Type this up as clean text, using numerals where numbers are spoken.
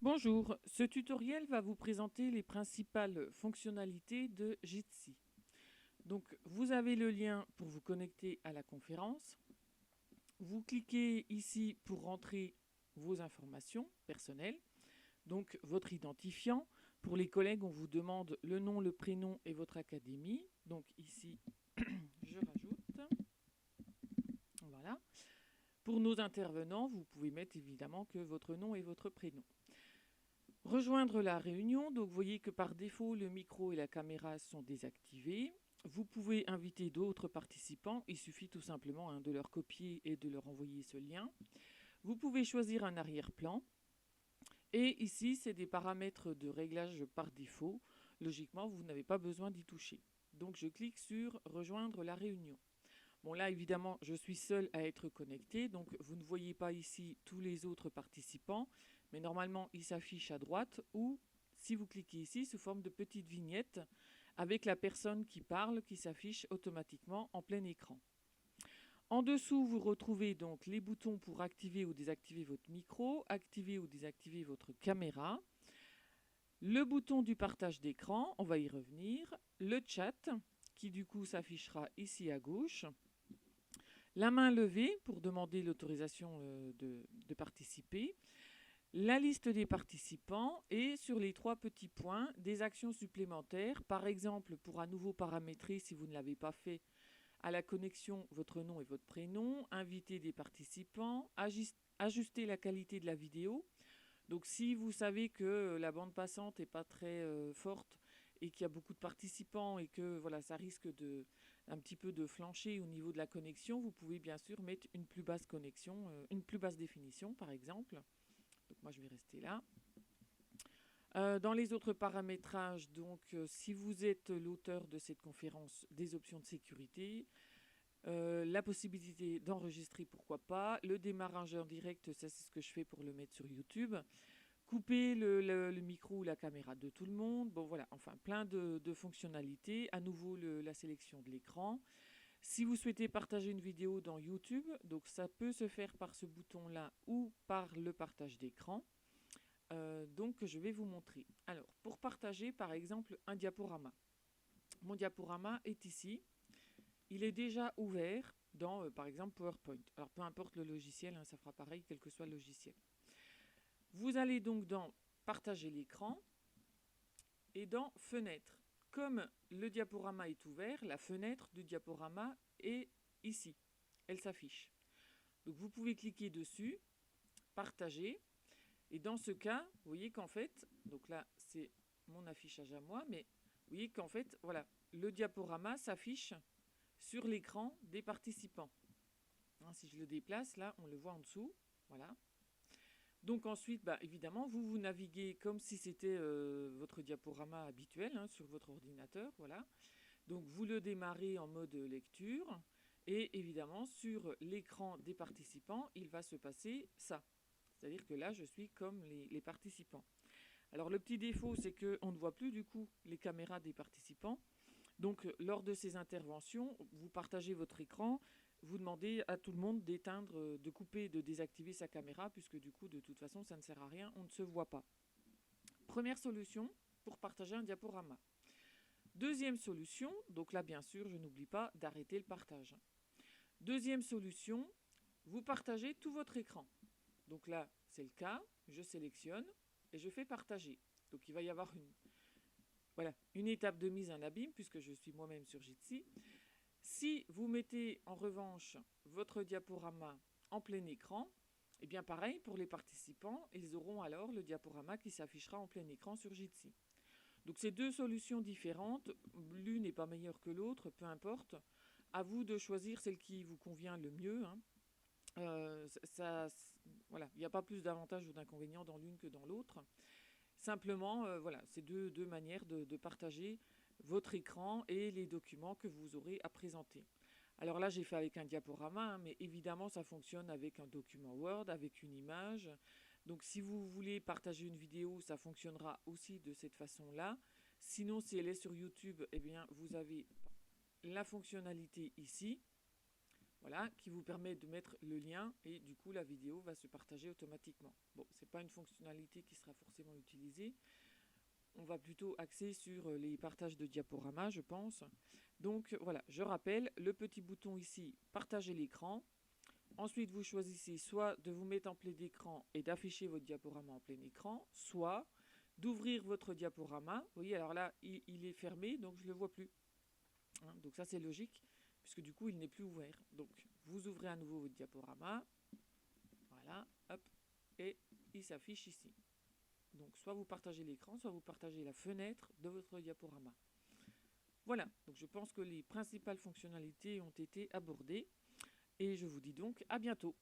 Bonjour, ce tutoriel va vous présenter les principales fonctionnalités de Jitsi. Donc, vous avez le lien pour vous connecter à la conférence. Vous cliquez ici pour rentrer vos informations personnelles, donc votre identifiant. Pour les collègues, on vous demande le nom, le prénom et votre académie. Donc ici, je rajoute. Voilà. Pour nos intervenants, vous pouvez mettre évidemment que votre nom et votre prénom. Rejoindre la réunion, donc vous voyez que par défaut le micro et la caméra sont désactivés. Vous pouvez inviter d'autres participants, il suffit tout simplement de leur copier et de leur envoyer ce lien. Vous pouvez choisir un arrière-plan. Et ici, c'est des paramètres de réglage par défaut. Logiquement, vous n'avez pas besoin d'y toucher. Donc je clique sur rejoindre la réunion. Bon là évidemment je suis seul à être connecté, donc vous ne voyez pas ici tous les autres participants, mais normalement ils s'affichent à droite ou si vous cliquez ici sous forme de petite vignette avec la personne qui parle qui s'affiche automatiquement en plein écran. En dessous vous retrouvez donc les boutons pour activer ou désactiver votre micro, activer ou désactiver votre caméra, le bouton du partage d'écran, on va y revenir, le chat qui du coup s'affichera ici à gauche, la main levée pour demander l'autorisation de participer, la liste des participants et sur les trois petits points, des actions supplémentaires, par exemple pour à nouveau paramétrer si vous ne l'avez pas fait à la connexion votre nom et votre prénom, inviter des participants, ajuster la qualité de la vidéo. Donc si vous savez que la bande passante n'est pas très forte et qu'il y a beaucoup de participants et que voilà, ça risque un petit peu de flancher au niveau de la connexion, vous pouvez bien sûr mettre une plus basse connexion, une plus basse définition par exemple. Donc moi je vais rester là. Dans les autres paramétrages, donc si vous êtes l'auteur de cette conférence, des options de sécurité, la possibilité d'enregistrer, pourquoi pas, le démarrage en direct, ça c'est ce que je fais pour le mettre sur YouTube. Couper le micro ou la caméra de tout le monde. Bon voilà, enfin plein de fonctionnalités. À nouveau la sélection de l'écran. Si vous souhaitez partager une vidéo dans YouTube, donc ça peut se faire par ce bouton-là ou par le partage d'écran. Donc je vais vous montrer. Alors pour partager par exemple un diaporama. Mon diaporama est ici. Il est déjà ouvert dans par exemple PowerPoint. Alors peu importe le logiciel, ça fera pareil quel que soit le logiciel. Vous allez donc dans partager l'écran et dans fenêtre. Comme le diaporama est ouvert, la fenêtre du diaporama est ici. Elle s'affiche. Donc vous pouvez cliquer dessus, partager. Et dans ce cas, vous voyez qu'en fait, donc là c'est mon affichage à moi, mais vous voyez qu'en fait, voilà, le diaporama s'affiche sur l'écran des participants. Si je le déplace, là, on le voit en dessous. Voilà. Donc ensuite, évidemment, vous naviguez comme si c'était votre diaporama habituel sur votre ordinateur. Voilà. Donc vous le démarrez en mode lecture. Et évidemment, sur l'écran des participants, il va se passer ça. C'est-à-dire que là, je suis comme les participants. Alors le petit défaut, c'est qu'on ne voit plus du coup les caméras des participants. Donc lors de ces interventions, vous partagez votre écran, vous demandez à tout le monde d'éteindre, de couper, de désactiver sa caméra, puisque du coup, de toute façon, ça ne sert à rien, on ne se voit pas. Première solution pour partager un diaporama. Deuxième solution, donc là, bien sûr, je n'oublie pas d'arrêter le partage. Deuxième solution, vous partagez tout votre écran. Donc là, c'est le cas, je sélectionne et je fais partager. Donc il va y avoir une étape de mise en abîme, puisque je suis moi-même sur Jitsi. Si vous mettez en revanche votre diaporama en plein écran, et bien pareil pour les participants, ils auront alors le diaporama qui s'affichera en plein écran sur Jitsi. Donc c'est deux solutions différentes, l'une n'est pas meilleure que l'autre, peu importe. À vous de choisir celle qui vous convient le mieux. Voilà, il n'y a pas plus d'avantages ou d'inconvénients dans l'une que dans l'autre. Simplement, voilà, c'est deux manières de partager votre écran et les documents que vous aurez à présenter. Alors là, j'ai fait avec un diaporama, mais évidemment, ça fonctionne avec un document Word, avec une image. Donc, si vous voulez partager une vidéo, ça fonctionnera aussi de cette façon-là. Sinon, si elle est sur YouTube, eh bien, vous avez la fonctionnalité ici. Voilà, qui vous permet de mettre le lien et du coup la vidéo va se partager automatiquement. Bon, c'est pas une fonctionnalité qui sera forcément utilisée. On va plutôt axer sur les partages de diaporamas, je pense. Donc voilà, je rappelle, le petit bouton ici, partager l'écran. Ensuite, vous choisissez soit de vous mettre en plein écran et d'afficher votre diaporama en plein écran, soit d'ouvrir votre diaporama. Vous voyez, alors là, il est fermé, donc je ne le vois plus. Hein, donc ça, c'est logique, puisque du coup, il n'est plus ouvert. Donc, vous ouvrez à nouveau votre diaporama. Voilà, hop, et il s'affiche ici. Donc, soit vous partagez l'écran, soit vous partagez la fenêtre de votre diaporama. Voilà, donc je pense que les principales fonctionnalités ont été abordées. Et je vous dis donc à bientôt.